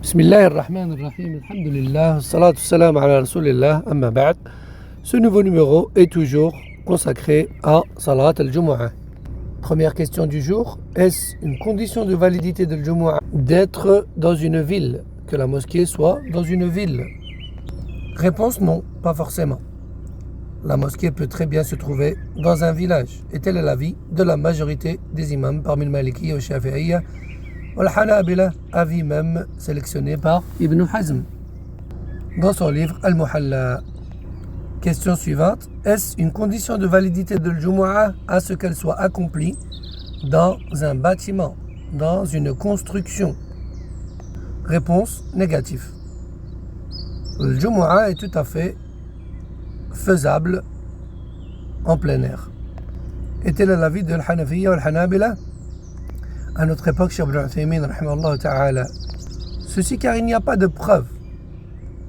Bismillahirrahmanirrahim, alhamdulillah, salatu salam ala rasulillah, amma ba'd. Ce nouveau numéro est toujours consacré à Salat al-Jumu'ah. Première question du jour, est-ce une condition de validité de al-Jumu'ah d'être dans une ville, que la mosquée soit dans une ville? Réponse non, pas forcément. La mosquée peut très bien se trouver dans un village, et tel est l'avis de la majorité des imams parmi le Maliki et Shafi'iyya, Al-Hanabila, avis même sélectionné par Ibn Hazm dans son livre Al-Muhalla. Question suivante, est-ce une condition de validité de l'Jumu'ah à ce qu'elle soit accomplie dans un bâtiment, dans une construction? Réponse négative. L'Jumu'ah est tout à fait faisable en plein air. Et tel est l'avis de l'Hanafiyya et l'Hanabila. À notre époque, Cheikh Ibn Uthaymin, rahimahullah ta'ala, ceci car il n'y a pas de preuve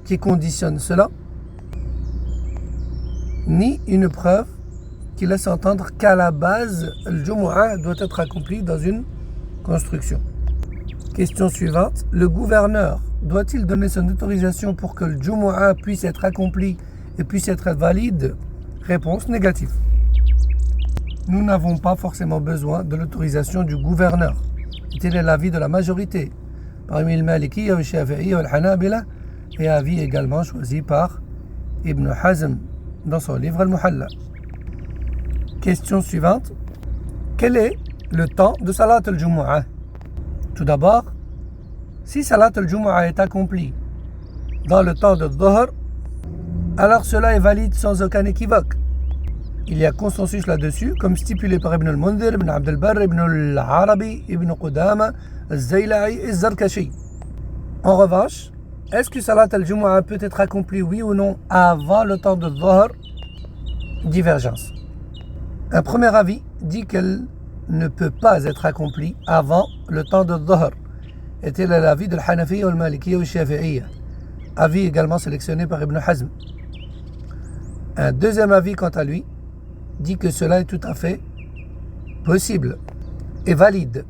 qui conditionne cela, ni une preuve qui laisse entendre qu'à la base, le Jumu'ah doit être accompli dans une construction. Question suivante, le gouverneur doit-il donner son autorisation pour que le Jumu'ah puisse être accompli et puisse être valide? Réponse négative. Nous n'avons pas forcément besoin de l'autorisation du gouverneur. Tel est l'avis de la majorité, parmi le Maliki, le Shafi'i et le Hanabila, et avis également choisi par Ibn Hazm dans son livre Al-Muhalla. Question suivante, quel est le temps de Salat al-Jumu'ah? Tout d'abord, si Salat al-Jumu'ah est accompli dans le temps de Dhuhr, alors cela est valide sans aucun équivoque. Il y a consensus là-dessus, comme stipulé par Ibn al-Mundhir, Ibn Abd al-Barr, Ibn al-Arabi, Ibn Qudama, al-Zayla'i et al-Zarkashi. En revanche, est-ce que Salat al-Jumu'ah peut être accompli, oui ou non, avant le temps de Dhuhr? Divergence. Un premier avis dit qu'elle ne peut pas être accomplie avant le temps de Dhuhr. Et tel est l'avis de l'Hanafiyya, le Malikiyya et le Shafi'iyya. Avis également sélectionné par Ibn Hazm. Un deuxième avis, quant à lui, dit que cela est tout à fait possible et valide.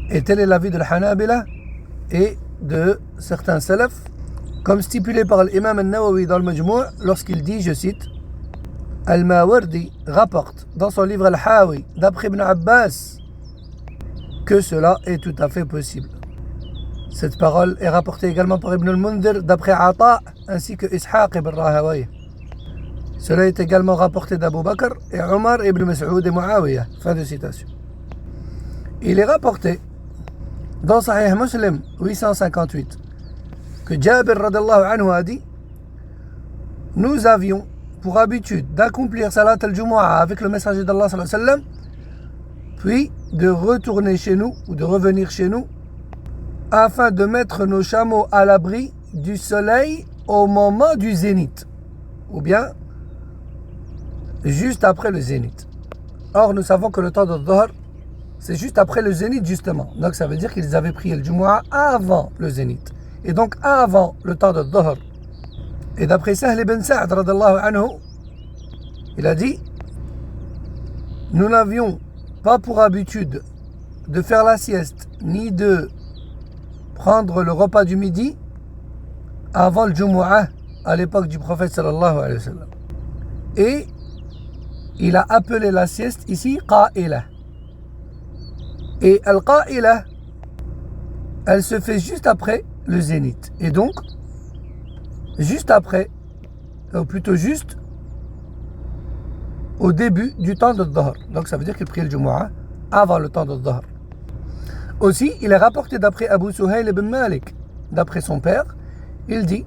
Et tel est l'avis de l'Hanabila et de certains salafs, comme stipulé par l'imam al-Nawawi dans le Majmou' lorsqu'il dit, je cite, Al-Mawardi rapporte dans son livre Al-Hawi d'après Ibn Abbas que cela est tout à fait possible. Cette parole est rapportée également par Ibn al-Mundhir d'après Ata ainsi que Ishaq ibn Rahawayh. Cela est également rapporté d'Abu Bakr et Omar ibn Mas'ud et Muawiyah. Fin de citation. Il est rapporté dans Sahih Muslim 858 que Jabir radallahu anhu a dit: nous avions pour habitude d'accomplir Salat al-Jumu'ah avec le messager d'Allah sallallahu alayhi wa sallam, puis de retourner chez nous ou de revenir chez nous afin de mettre nos chameaux à l'abri du soleil au moment du zénith, ou bien juste après le zénith. Or, nous savons que le temps de Dhuhr, c'est juste après le zénith, justement. Donc, ça veut dire qu'ils avaient prié le Jumu'ah avant le zénith. Et donc, avant le temps de Dhuhr. Et d'après Sahl ibn Sa'd, radallahu anhu, il a dit: nous n'avions pas pour habitude de faire la sieste, ni de prendre le repas du midi avant le Jumu'ah, à l'époque du prophète sallallahu alayhi wa sallam. Et il a appelé la sieste ici Qa'ila. Et Al-Qa'ila, elle se fait juste après le zénith. Et donc, juste après, ou plutôt juste au début du temps de Dhuhr. Donc ça veut dire qu'il prie le Jumu'ah avant le temps de Dhuhr. Aussi, il est rapporté d'après Abu Suhayl ibn Malik, d'après son père, il dit: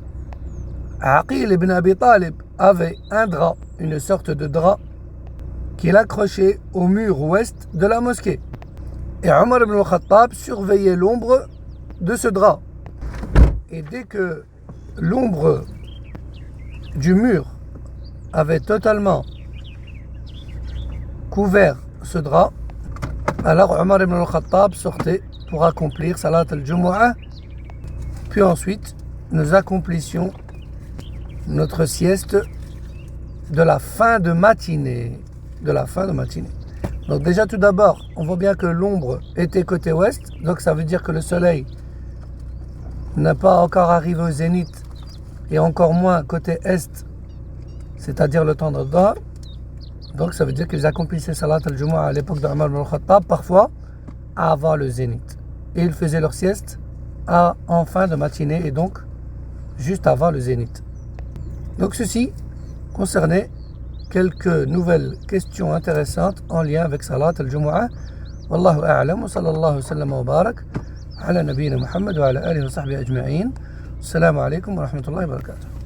Aqil ibn Abi Talib avait un drap, une sorte de drap, qu'il accrochait au mur ouest de la mosquée. Et Omar ibn al-Khattab surveillait l'ombre de ce drap. Et dès que l'ombre du mur avait totalement couvert ce drap, alors Omar ibn al-Khattab sortait pour accomplir Salat al-Jumu'ah. Puis ensuite, nous accomplissions notre sieste de la fin de matinée. Donc déjà tout d'abord, on voit bien que l'ombre était côté ouest, donc ça veut dire que le soleil n'est pas encore arrivé au zénith, et encore moins côté est, c'est-à-dire le temps de Dhuhr. Donc ça veut dire qu'ils accomplissaient Salat al-Jumu'ah à l'époque d'Omar ibn al-Khattab, parfois avant le zénith. Et ils faisaient leur sieste en fin de matinée, et donc juste avant le zénith. Donc ceci concernait quelques nouvelles questions intéressantes en lien avec Salat al-Jumu'ah. Wallahu a'lam wa sallallahu wa sallam wa barak ala nabiyyina Muhammad wa ala alihi wa sahbihi ajma'in. Assalamu alaikum wa rahmatullahi wa barakatuh.